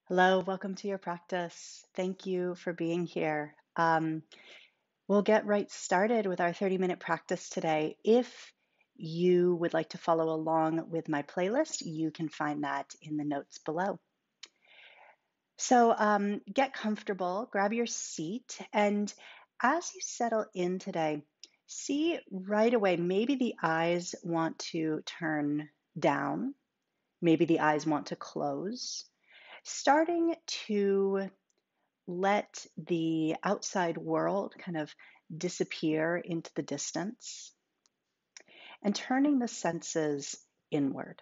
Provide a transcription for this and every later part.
Hello, welcome to your practice. Thank you for being here. We'll get right started with our 30-minute practice today. If you would like to follow along with my playlist, you can find that in the notes below. So get comfortable, grab your seat, and as you settle in today, see right away, maybe the eyes want to turn down, maybe the eyes want to close. Starting to let the outside world kind of disappear into the distance and turning the senses inward.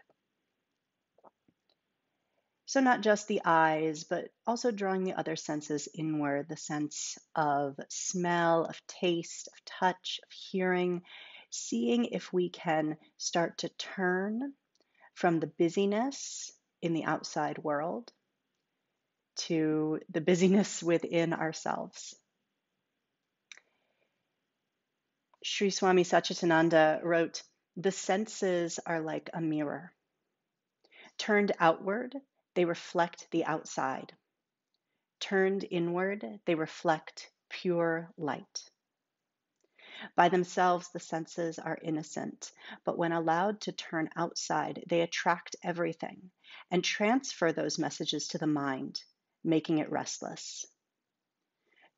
So, not just the eyes, but also drawing the other senses inward, the sense of smell, of taste, of touch, of hearing, seeing if we can start to turn from the busyness in the outside world to the busyness within ourselves. Sri Swami Satchitananda wrote, "The senses are like a mirror. Turned outward, they reflect the outside. Turned inward, they reflect pure light. By themselves, the senses are innocent, but when allowed to turn outside, they attract everything and transfer those messages to the mind, making it restless.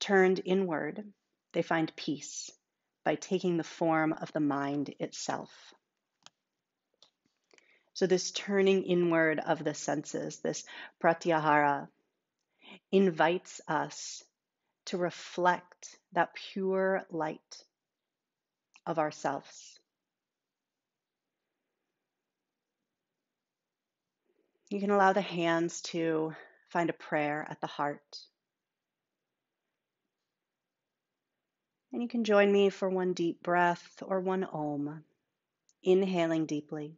Turned inward, they find peace by taking the form of the mind itself." So this turning inward of the senses, this pratyahara, invites us to reflect that pure light of ourselves. You can allow the hands to find a prayer at the heart. And you can join me for one deep breath or one Om, inhaling deeply.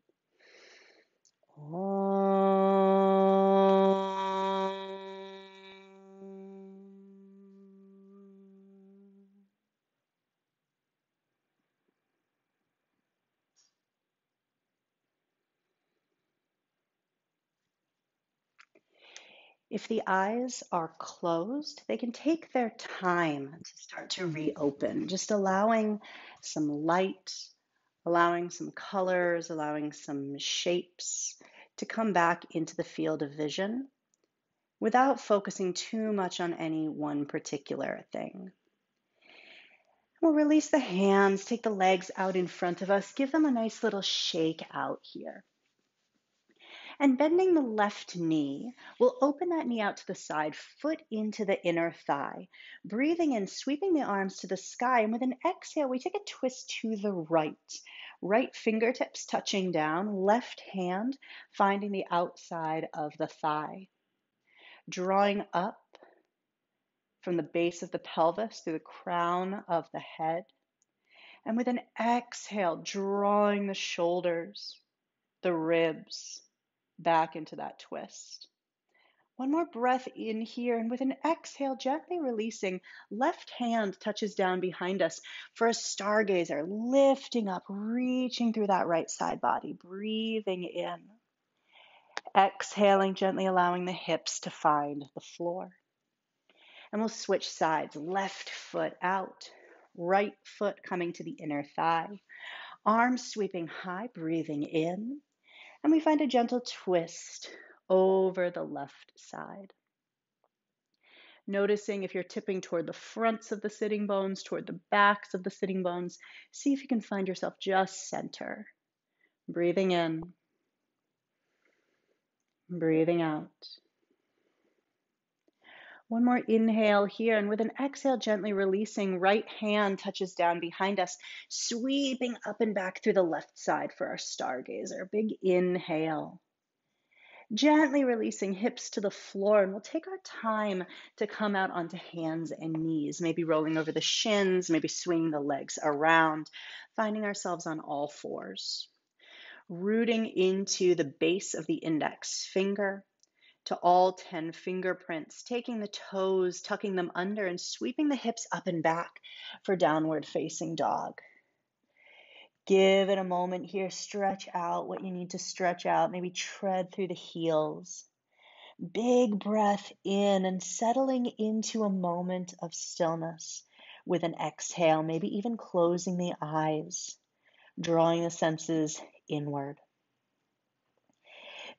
If the eyes are closed, they can take their time to start to reopen, just allowing some light, allowing some colors, allowing some shapes to come back into the field of vision without focusing too much on any one particular thing. We'll release the hands, take the legs out in front of us, give them a nice little shake out here. And bending the left knee, we'll open that knee out to the side, foot into the inner thigh. Breathing in, sweeping the arms to the sky. And with an exhale, we take a twist to the right. Right fingertips touching down, left hand finding the outside of the thigh. Drawing up from the base of the pelvis through the crown of the head. And with an exhale, drawing the shoulders, the ribs, back into that twist. One more breath in here, and with an exhale, gently releasing, left hand touches down behind us for a stargazer, lifting up, reaching through that right side body, breathing in. Exhaling, gently allowing the hips to find the floor. And we'll switch sides, left foot out, right foot coming to the inner thigh, arms sweeping high, breathing in. And we find a gentle twist over the left side. Noticing if you're tipping toward the fronts of the sitting bones, toward the backs of the sitting bones, see if you can find yourself just center. Breathing in, breathing out. One more inhale here, and with an exhale, gently releasing, right hand touches down behind us, sweeping up and back through the left side for our stargazer. Big inhale. Gently releasing, hips to the floor, and we'll take our time to come out onto hands and knees, maybe rolling over the shins, maybe swinging the legs around, finding ourselves on all fours. Rooting into the base of the index finger to all 10 fingerprints, taking the toes, tucking them under, and sweeping the hips up and back for downward facing dog. Give it a moment here, stretch out what you need to stretch out, maybe tread through the heels. Big breath in and settling into a moment of stillness with an exhale, maybe even closing the eyes, drawing the senses inward.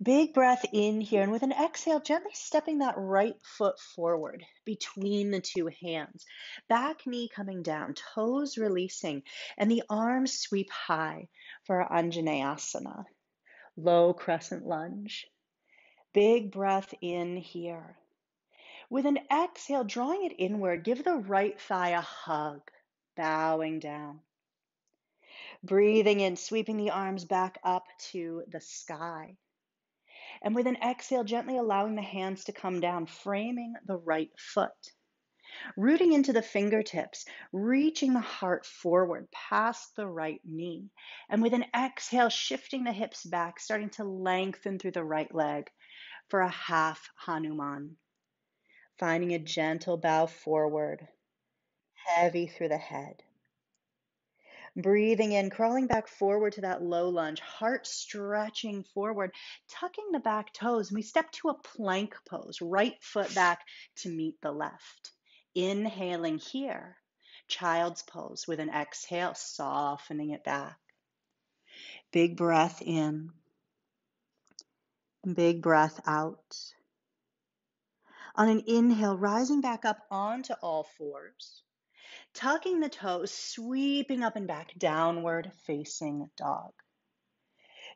Big breath in here, and with an exhale, gently stepping that right foot forward between the two hands. Back knee coming down, toes releasing, and the arms sweep high for our Anjanayasana, low crescent lunge. Big breath in here. With an exhale, drawing it inward, give the right thigh a hug, bowing down. Breathing in, sweeping the arms back up to the sky. And with an exhale, gently allowing the hands to come down, framing the right foot. Rooting into the fingertips, reaching the heart forward past the right knee. And with an exhale, shifting the hips back, starting to lengthen through the right leg for a half Hanuman. Finding a gentle bow forward, heavy through the head. Breathing in, crawling back forward to that low lunge, heart stretching forward, tucking the back toes. And we step to a plank pose, right foot back to meet the left. Inhaling here, child's pose with an exhale, softening it back. Big breath in, big breath out. On an inhale, rising back up onto all fours. Tucking the toes, sweeping up and back, downward facing dog.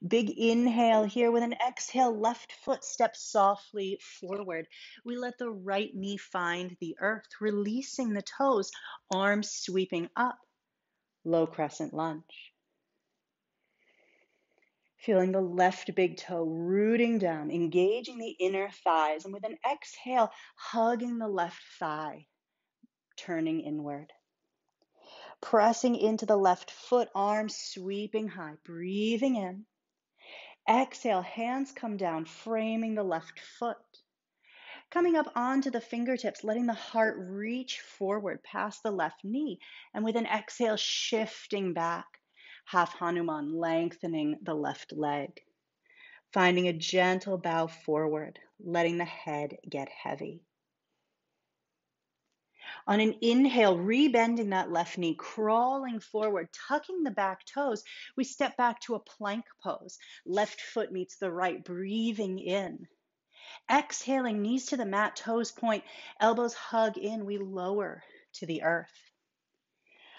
Big inhale here. With an exhale, left foot steps softly forward. We let the right knee find the earth, releasing the toes, arms sweeping up, low crescent lunge. Feeling the left big toe rooting down, engaging the inner thighs, and with an exhale, hugging the left thigh, turning inward. Pressing into the left foot, arms sweeping high, breathing in. Exhale, hands come down, framing the left foot. Coming up onto the fingertips, letting the heart reach forward past the left knee. And with an exhale, shifting back, half Hanuman, lengthening the left leg. Finding a gentle bow forward, letting the head get heavy. On an inhale, rebending that left knee, crawling forward, tucking the back toes, we step back to a plank pose. Left foot meets the right, breathing in. Exhaling, knees to the mat, toes point, elbows hug in, we lower to the earth.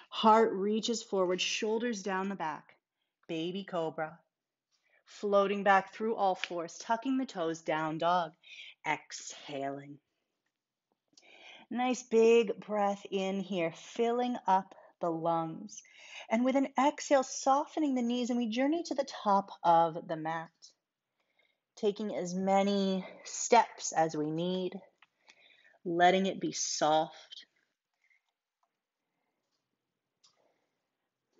Heart reaches forward, shoulders down the back, baby cobra. Floating back through all fours, tucking the toes, down dog. Exhaling. Nice big breath in here, filling up the lungs. And with an exhale, softening the knees, and we journey to the top of the mat. Taking as many steps as we need, letting it be soft.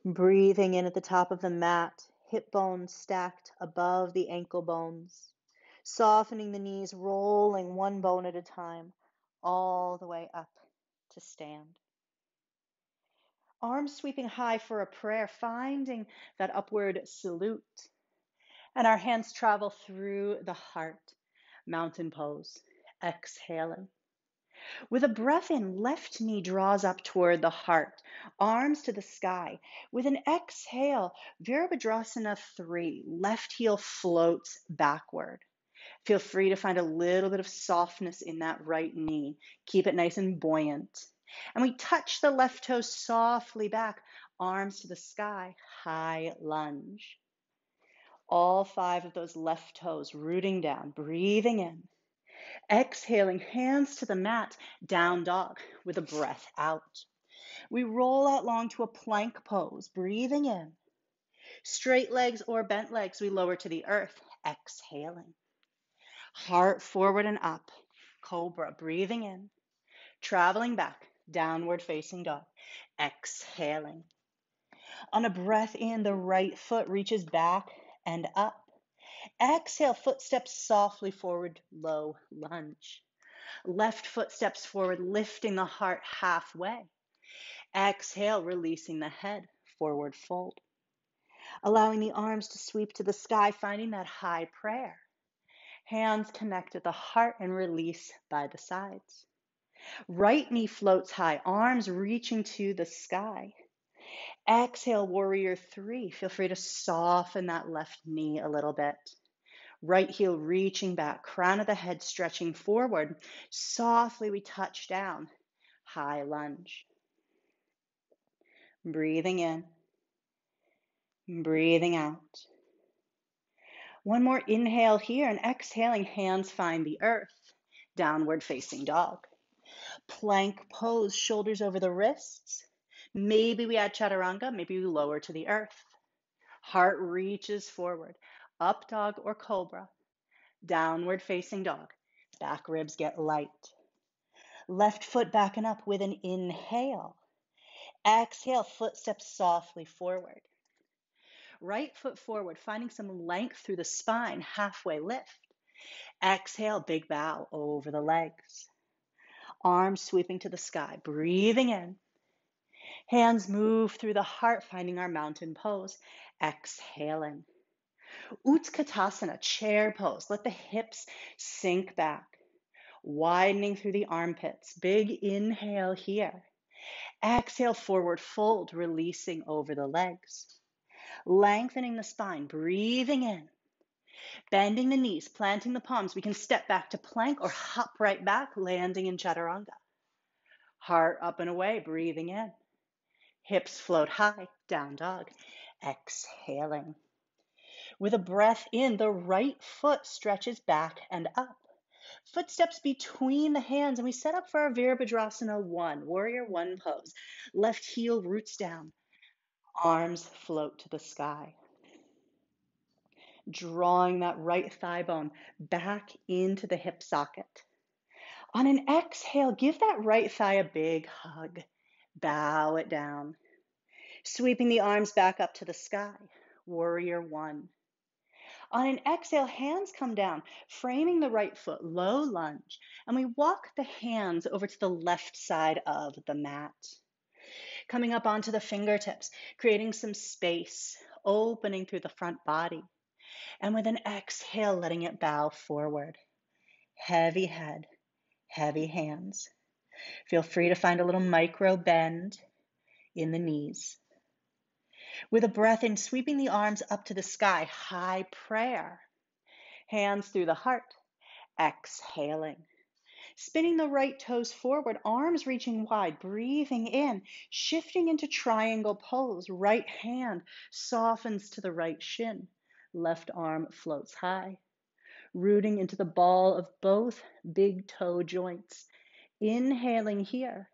Breathing in at the top of the mat, hip bones stacked above the ankle bones. Softening the knees, rolling one bone at a time, all the way up to stand. Arms sweeping high for a prayer, finding that upward salute. And our hands travel through the heart, mountain pose, exhaling. With a breath in, left knee draws up toward the heart, arms to the sky. With an exhale, Virabhadrasana 3, left heel floats backward. Feel free to find a little bit of softness in that right knee. Keep it nice and buoyant. And we touch the left toe softly back, arms to the sky, high lunge. All 5 of those left toes rooting down, breathing in. Exhaling, hands to the mat, down dog with a breath out. We roll out long to a plank pose, breathing in. Straight legs or bent legs, we lower to the earth, exhaling. Heart forward and up, cobra, breathing in. Traveling back, downward facing dog, exhaling. On a breath in, the right foot reaches back and up. Exhale, foot steps softly forward, low lunge. Left foot steps forward, lifting the heart halfway. Exhale, releasing the head, forward fold. Allowing the arms to sweep to the sky, finding that high prayer. Hands connect at the heart and release by the sides. Right knee floats high, arms reaching to the sky. Exhale, warrior three. Feel free to soften that left knee a little bit. Right heel reaching back, crown of the head stretching forward. Softly we touch down, high lunge. Breathing in, breathing out. One more inhale here, and exhaling, hands find the earth. Downward facing dog. Plank pose, shoulders over the wrists. Maybe we add chaturanga, maybe we lower to the earth. Heart reaches forward, up dog or cobra. Downward facing dog. Back ribs get light. Left foot backing up with an inhale. Exhale, footsteps softly forward. Right foot forward, finding some length through the spine, halfway lift. Exhale, big bow over the legs. Arms sweeping to the sky, breathing in. Hands move through the heart, finding our mountain pose. Exhaling. Utkatasana, chair pose. Let the hips sink back, widening through the armpits. Big inhale here. Exhale, forward fold, releasing over the legs. Lengthening the spine, breathing in. Bending the knees, planting the palms. We can step back to plank or hop right back, landing in chaturanga. Heart up and away, breathing in. Hips float high, down dog. Exhaling. With a breath in, the right foot stretches back and up. Footsteps between the hands, and we set up for our Virabhadrasana 1, warrior 1 pose. Left heel roots down. Arms float to the sky. Drawing that right thigh bone back into the hip socket. On an exhale, give that right thigh a big hug. Bow it down. Sweeping the arms back up to the sky. Warrior 1. On an exhale, hands come down, framing the right foot, low lunge, and we walk the hands over to the left side of the mat. Coming up onto the fingertips, creating some space, opening through the front body. And with an exhale, letting it bow forward. Heavy head, heavy hands. Feel free to find a little micro bend in the knees. With a breath in, sweeping the arms up to the sky, high prayer. Hands through the heart, exhaling. Spinning the right toes forward, arms reaching wide, breathing in, shifting into triangle pose. Right hand softens to the right shin. Left arm floats high. Rooting into the ball of both big toe joints. Inhaling here.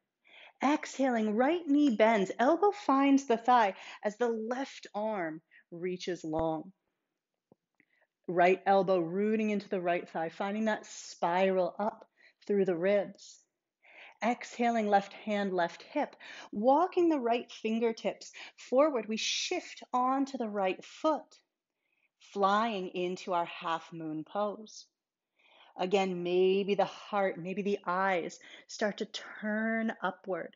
Exhaling, right knee bends, elbow finds the thigh as the left arm reaches long. Right elbow rooting into the right thigh, finding that spiral up through the ribs. Exhaling, left hand, left hip. Walking the right fingertips forward, we shift onto the right foot, flying into our half moon pose. Again, maybe the heart, maybe the eyes start to turn upward.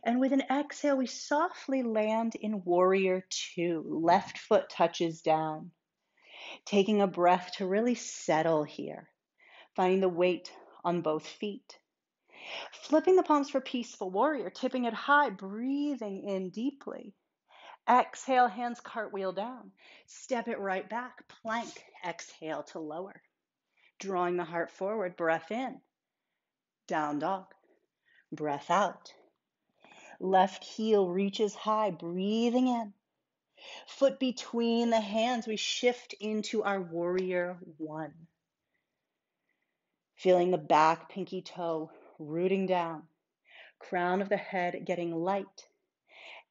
And with an exhale, we softly land in warrior 2. Left foot touches down. Taking a breath to really settle here. Finding the weight on both feet. Flipping the palms for peaceful warrior, tipping it high, breathing in deeply. Exhale, hands cartwheel down. Step it right back, plank. Exhale to lower. Drawing the heart forward, breath in. Down dog. Breath out. Left heel reaches high, breathing in. Foot between the hands, we shift into our warrior 1. Feeling the back pinky toe rooting down. Crown of the head getting light.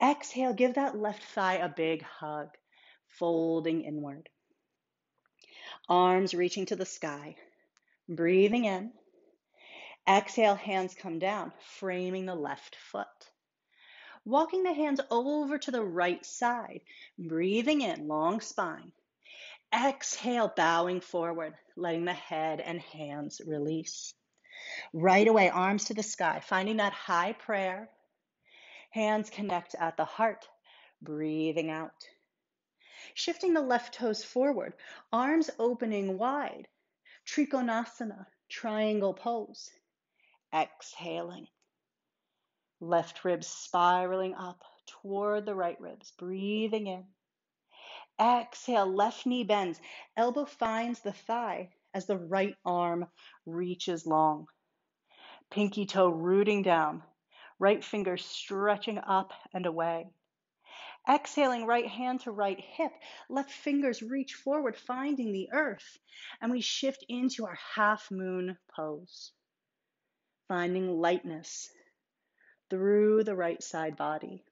Exhale, give that left thigh a big hug, folding inward. Arms reaching to the sky. Breathing in. Exhale, hands come down, framing the left foot. Walking the hands over to the right side. Breathing in, long spine. Exhale, bowing forward, letting the head and hands release. Right away, arms to the sky, finding that high prayer. Hands connect at the heart, breathing out. Shifting the left toes forward, arms opening wide. Trikonasana, triangle pose. Exhaling. Left ribs spiraling up toward the right ribs. Breathing in. Exhale, left knee bends. Elbow finds the thigh as the right arm reaches long. Pinky toe rooting down. Right finger stretching up and away. Exhaling, right hand to right hip. Left fingers reach forward, finding the earth. And we shift into our half moon pose. Finding lightness through the right side body.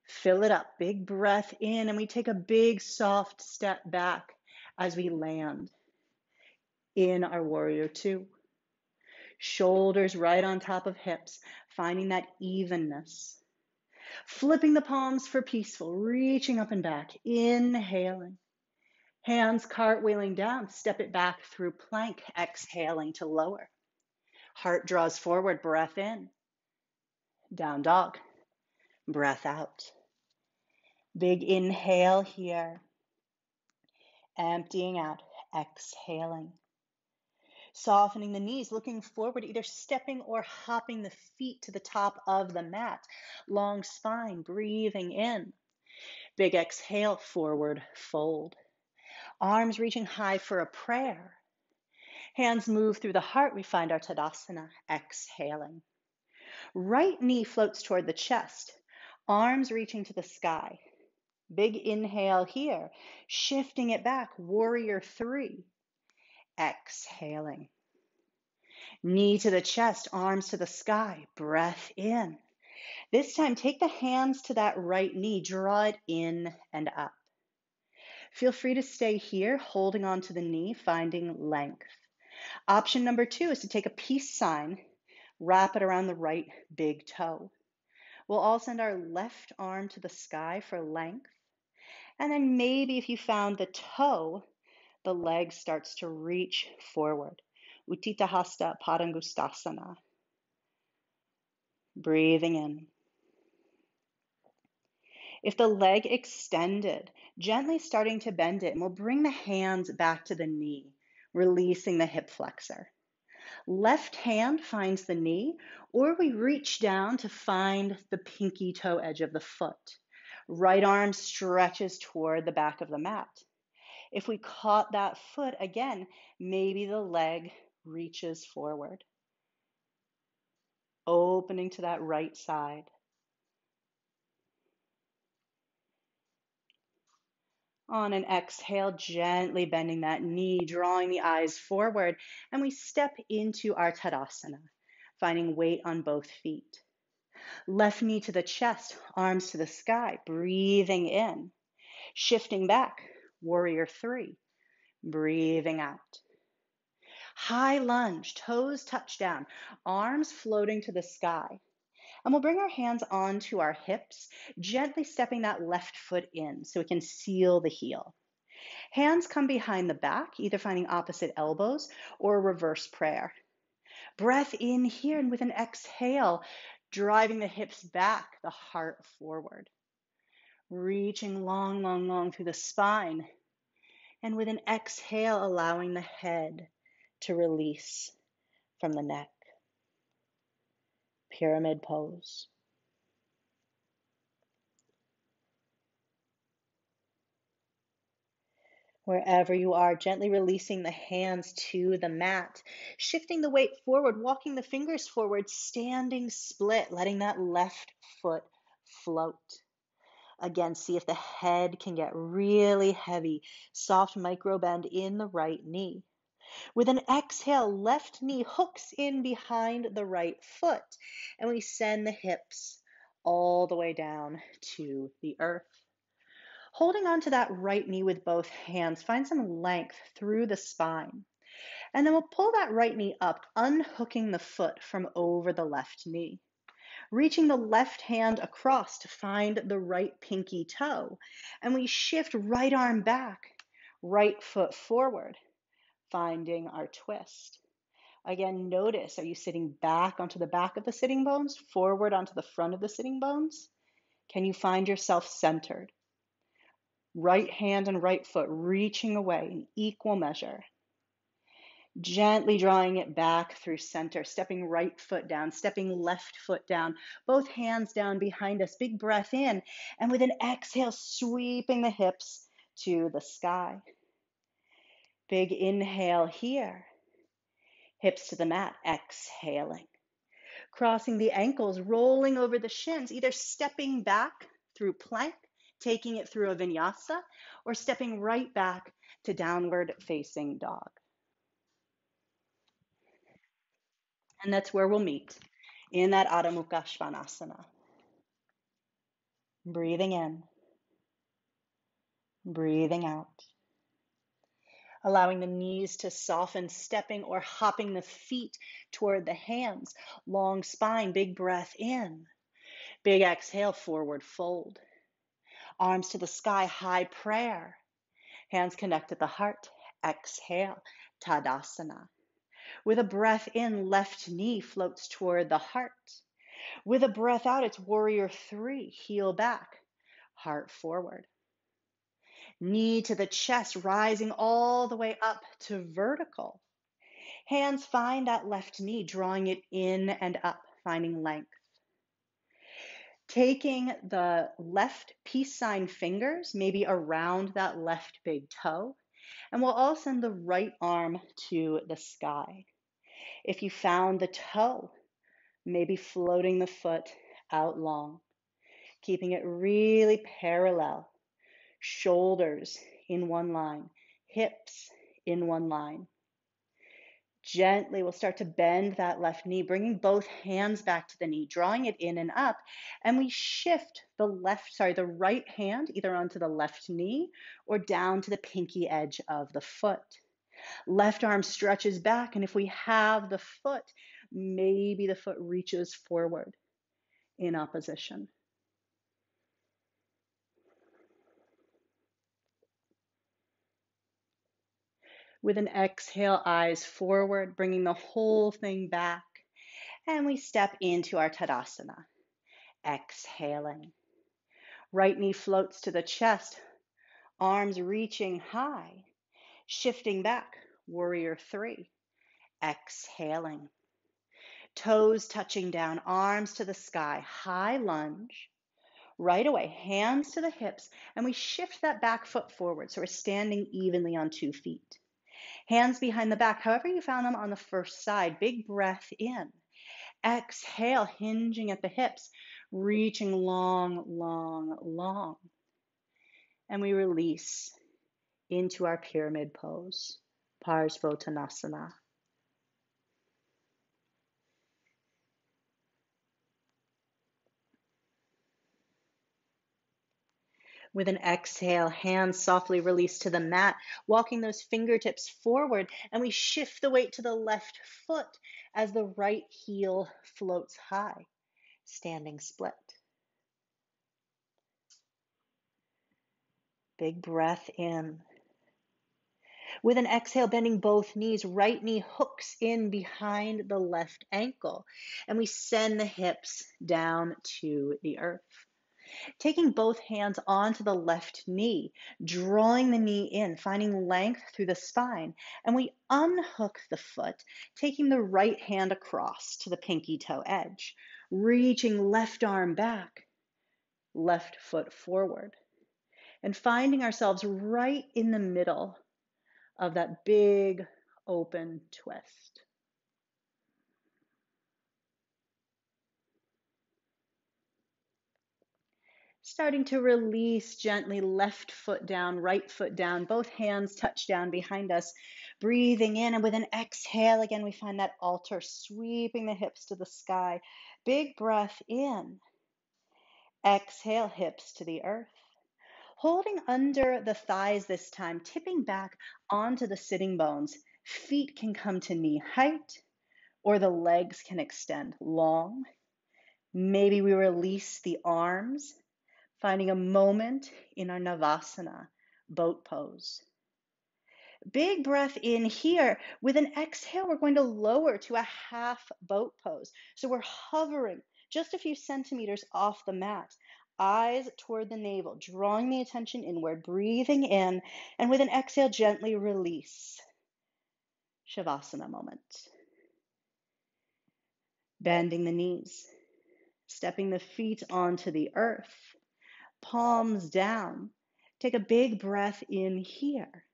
Fill it up, big breath in, and we take a big soft step back as we land in our warrior two. Shoulders right on top of hips, finding that evenness. Flipping the palms for peaceful, reaching up and back, inhaling. Hands cartwheeling down, step it back through plank, exhaling to lower. Heart draws forward, breath in. Down dog, breath out. Big inhale here. Emptying out, exhaling. Softening the knees, looking forward, either stepping or hopping the feet to the top of the mat. Long spine, breathing in. Big exhale, forward fold. Arms reaching high for a prayer. Hands move through the heart. We find our Tadasana, exhaling. Right knee floats toward the chest. Arms reaching to the sky. Big inhale here. Shifting it back, warrior three. Exhaling. Knee to the chest, arms to the sky. Breath in. This time, take the hands to that right knee. Draw it in and up. Feel free to stay here, holding on to the knee, finding length. Option number 2 is to take a peace sign, wrap it around the right big toe. We'll all send our left arm to the sky for length. And then maybe if you found the toe, the leg starts to reach forward. Utthita Hasta Padangusthasana. Breathing in. If the leg extended, gently starting to bend it, and we'll bring the hands back to the knee, releasing the hip flexor. Left hand finds the knee, or we reach down to find the pinky toe edge of the foot. Right arm stretches toward the back of the mat. If we caught that foot, again, maybe the leg reaches forward. Opening to that right side. On an exhale, gently bending that knee, drawing the eyes forward, and we step into our Tadasana, finding weight on both feet. Left knee to the chest, arms to the sky, breathing in. Shifting back, warrior three, breathing out. High lunge, toes touch down, arms floating to the sky. And we'll bring our hands onto our hips, gently stepping that left foot in so we can seal the heel. Hands come behind the back, either finding opposite elbows or reverse prayer. Breath in here, and with an exhale, driving the hips back, the heart forward. Reaching long, long, long through the spine. And with an exhale, allowing the head to release from the neck. Pyramid pose. Wherever you are, gently releasing the hands to the mat, shifting the weight forward, walking the fingers forward, standing split, letting that left foot float. Again, see if the head can get really heavy, soft micro bend in the right knee. With an exhale, left knee hooks in behind the right foot, and we send the hips all the way down to the earth. Holding onto that right knee with both hands, find some length through the spine. And then we'll pull that right knee up, unhooking the foot from over the left knee. Reaching the left hand across to find the right pinky toe. And we shift right arm back, right foot forward, finding our twist. Again, notice, are you sitting back onto the back of the sitting bones, forward onto the front of the sitting bones? Can you find yourself centered? Right hand and right foot reaching away in equal measure. Gently drawing it back through center, stepping right foot down, stepping left foot down, both hands down behind us. Big breath in, and with an exhale, sweeping the hips to the sky. Big inhale here, hips to the mat, exhaling. Crossing the ankles, rolling over the shins, either stepping back through plank, taking it through a vinyasa, or stepping right back to downward facing dog. And that's where we'll meet, in that Adho Mukha Svanasana. Breathing in, breathing out. Allowing the knees to soften, stepping or hopping the feet toward the hands. Long spine, big breath in. Big exhale, forward fold. Arms to the sky, high prayer. Hands connect at the heart. Exhale, Tadasana. With a breath in, left knee floats toward the heart. With a breath out, it's warrior three, heel back, heart forward. Knee to the chest, rising all the way up to vertical. Hands find that left knee, drawing it in and up, finding length. Taking the left peace sign fingers, maybe around that left big toe, and we'll all send the right arm to the sky. If you found the toe, maybe floating the foot out long, keeping it really parallel. Shoulders in one line, hips in one line. Gently, we'll start to bend that left knee, bringing both hands back to the knee, drawing it in and up. And we shift the right hand either onto the left knee or down to the pinky edge of the foot. Left arm stretches back, and if we have the foot, maybe the foot reaches forward in opposition. With an exhale, eyes forward, bringing the whole thing back. And we step into our Tadasana. Exhaling. Right knee floats to the chest, arms reaching high. Shifting back, warrior three. Exhaling. Toes touching down, arms to the sky, high lunge. Right away, hands to the hips, and we shift that back foot forward so we're standing evenly on 2 feet. Hands behind the back, however you found them on the first side. Big breath in. Exhale, hinging at the hips, reaching long, long, long. And we release into our pyramid pose, Parsvottanasana. With an exhale, hands softly release to the mat, walking those fingertips forward, and we shift the weight to the left foot as the right heel floats high, standing split. Big breath in. With an exhale, bending both knees, right knee hooks in behind the left ankle, and we send the hips down to the earth. Taking both hands onto the left knee, drawing the knee in, finding length through the spine, and we unhook the foot, taking the right hand across to the pinky toe edge, reaching left arm back, left foot forward, and finding ourselves right in the middle of that big open twist. Starting to release gently, left foot down, right foot down, both hands touch down behind us. Breathing in, and with an exhale, again, we find that altar, sweeping the hips to the sky. Big breath in. Exhale, hips to the earth. Holding under the thighs this time, tipping back onto the sitting bones. Feet can come to knee height, or the legs can extend long. Maybe we release the arms, finding a moment in our Navasana, boat pose. Big breath in here. With an exhale, we're going to lower to a half boat pose. So we're hovering just a few centimeters off the mat. Eyes toward the navel, drawing the attention inward, breathing in, and with an exhale, gently release. Shavasana moment. Bending the knees, stepping the feet onto the earth, palms down. Take a big breath in here.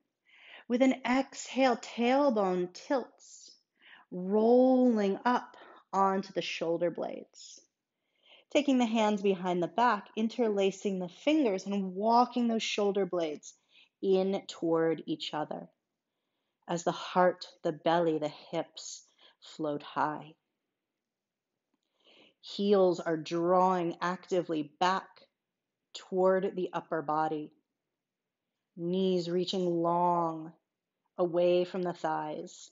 With an exhale, tailbone tilts, rolling up onto the shoulder blades. Taking the hands behind the back, interlacing the fingers and walking those shoulder blades in toward each other as the heart, the belly, the hips float high. Heels are drawing actively back toward the upper body. Knees reaching long away from the thighs.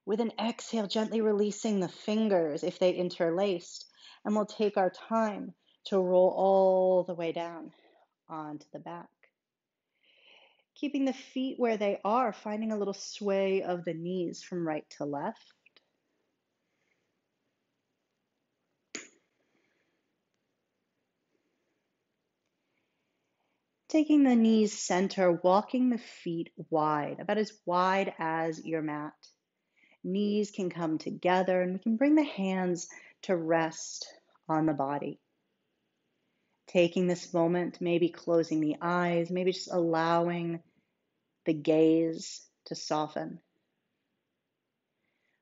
With an exhale, gently releasing the fingers if they interlaced, and we'll take our time to roll all the way down onto the back. Keeping the feet where they are, finding a little sway of the knees from right to left. Taking the knees center, walking the feet wide, about as wide as your mat. Knees can come together and we can bring the hands to rest on the body. Taking this moment, maybe closing the eyes, maybe just allowing the gaze to soften.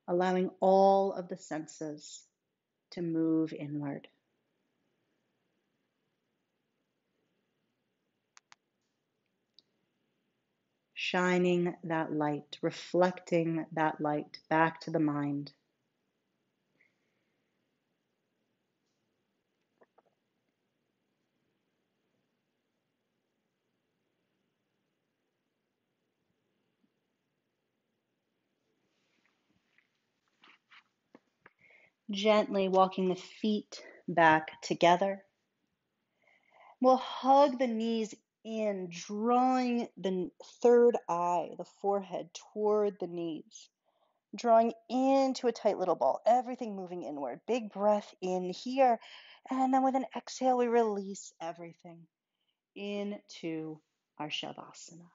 Allowing all of the senses to move inward. Shining that light, reflecting that light back to the mind. Gently walking the feet back together. We'll hug the knees in, drawing the third eye, the forehead, toward the knees. Drawing into a tight little ball, everything moving inward. Big breath in here. And then with an exhale, we release everything into our Shavasana.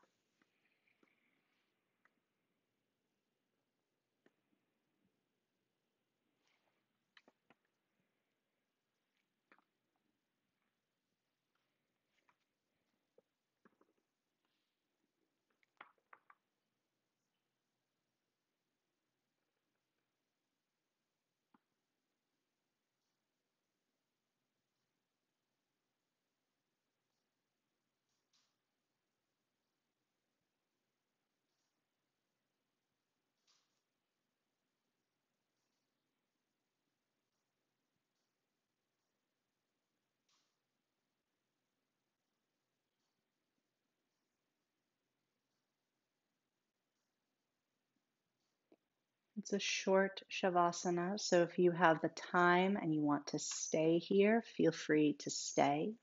It's a short Shavasana, so if you have the time and you want to stay here, feel free to stay.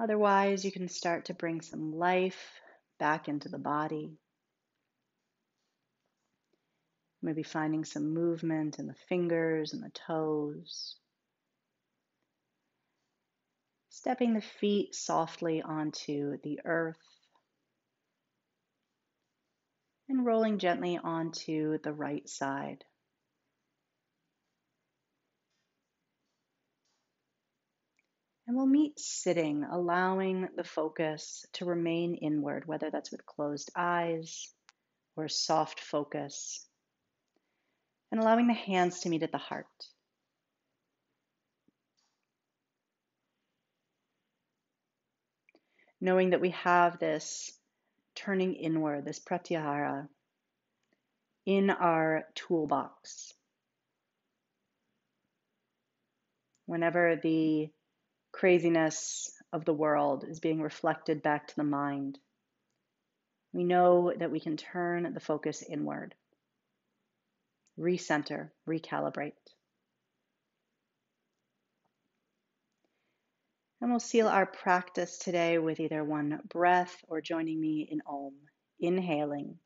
Otherwise, you can start to bring some life back into the body. Maybe finding some movement in the fingers and the toes. Stepping the feet softly onto the earth. And rolling gently onto the right side. And we'll meet sitting, allowing the focus to remain inward, whether that's with closed eyes or soft focus, and allowing the hands to meet at the heart. Knowing that we have this turning inward, this pratyahara, in our toolbox. Whenever the craziness of the world is being reflected back to the mind, we know that we can turn the focus inward, recenter, recalibrate. And we'll seal our practice today with either one breath or joining me in Om. Inhaling.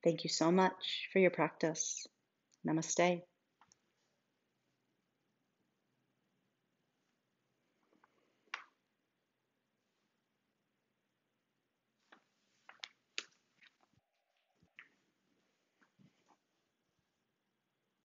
Thank you so much for your practice. Namaste.